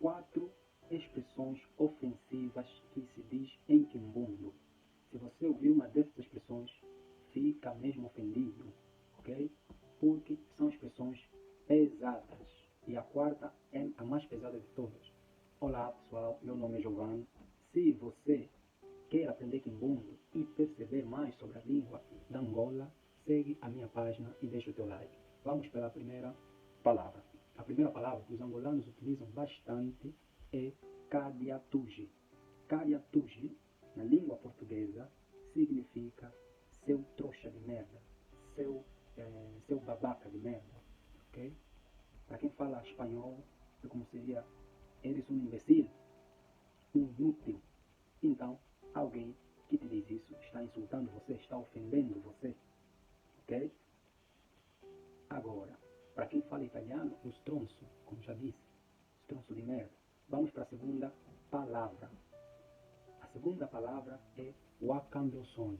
4 expressões ofensivas que se diz em Quimbundo. Se você ouvir uma dessas expressões, fica mesmo ofendido, ok? Porque são expressões pesadas. E a quarta é a mais pesada de todas. Olá pessoal, meu nome é Giovanni. Se você quer aprender Quimbundo e perceber mais sobre a língua da Angola, segue a minha página e deixa o teu like. Vamos para a primeira palavra. A primeira palavra que os angolanos utilizam bastante é cariatuge. Cariatuge, na língua portuguesa, significa seu trouxa de merda, seu babaca de merda, ok? Para quem fala espanhol, é como seria, eres um imbecil, um inútil. Então, alguém que te diz isso está insultando você, está ofendendo você, ok? Agora, para quem fala italiano, o stronzo, como já disse, stronzo de merda. Vamos para a segunda palavra. A segunda palavra é wakambiosono.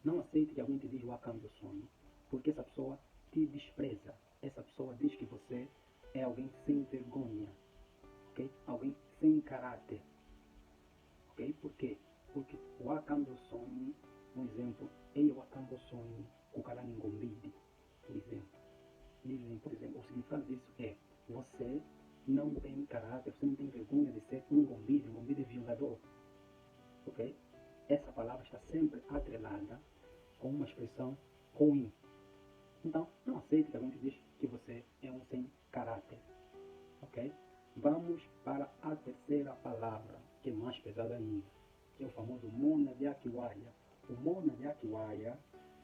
Não aceite que alguém te diga wakambiosono, porque essa pessoa te despreza. Essa pessoa diz que você é alguém sem vergonha, ok? Alguém sem caráter, ok? Por quê? Porque wakambiosono, um exemplo, ei wakambiosono kukalani ngombidi, por exemplo. Dizem, por exemplo, o significado disso é: você não tem caráter, você não tem vergonha de ser um gombide violador, ok? Essa palavra está sempre atrelada com uma expressão ruim. Então, não aceite que alguém te diz que você é um sem caráter, ok? Vamos para a terceira palavra, que é mais pesada ainda, que é o famoso Mona de Akiwaya. O Mona de Akiwaya,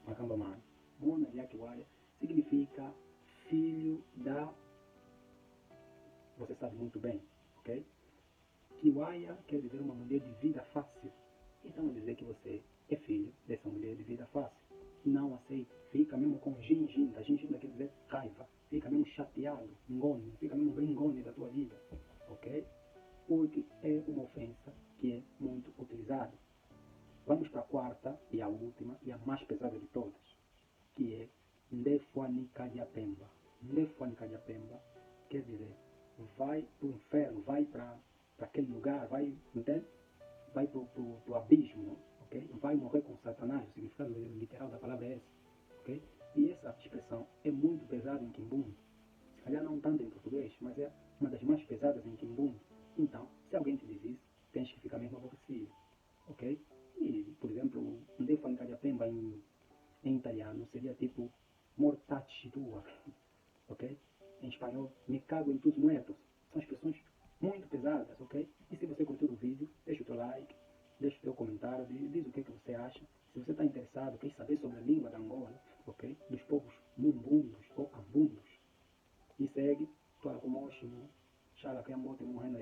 Macambamana, Mona de Akiwaya significa filho da... Você sabe muito bem, ok? Kiwaya quer dizer uma mulher de vida fácil. Então, dizer que você é filho dessa mulher de vida fácil. Não aceita. Fica mesmo com ginginda. Ginginda quer dizer raiva. Fica mesmo chateado, ngone. Fica mesmo bem ngone da tua vida, ok? Porque é uma ofensa que é muito utilizada. Vamos para a quarta e a última e a mais pesada de todas, que é Ndefuanicadiapemba. Ndefuanicadiapemba quer dizer vai para o inferno, vai para aquele lugar, vai, entende? Vai para o abismo, ok? Vai morrer com Satanás, o significado literal da palavra é esse, ok? E essa expressão é muito pesada em Quimbundo. Se calhar não tanto em português, mas é uma das mais pesadas em Quimbundo. Então, se alguém te diz isso, tens que ficar mesmo aborrecido, ok? E, por exemplo, Ndefuanicadiapemba em italiano seria tipo mortacci tua, ok? Em espanhol, me cago em tus muertos. São expressões muito pesadas, ok? E se você curtiu o vídeo, deixa o teu like, deixa o teu comentário, diz o que você acha. Se você está interessado, quer saber sobre a língua da Angola, ok? Dos povos mumbundos ou ambundos. E segue, tua como xala que é morrendo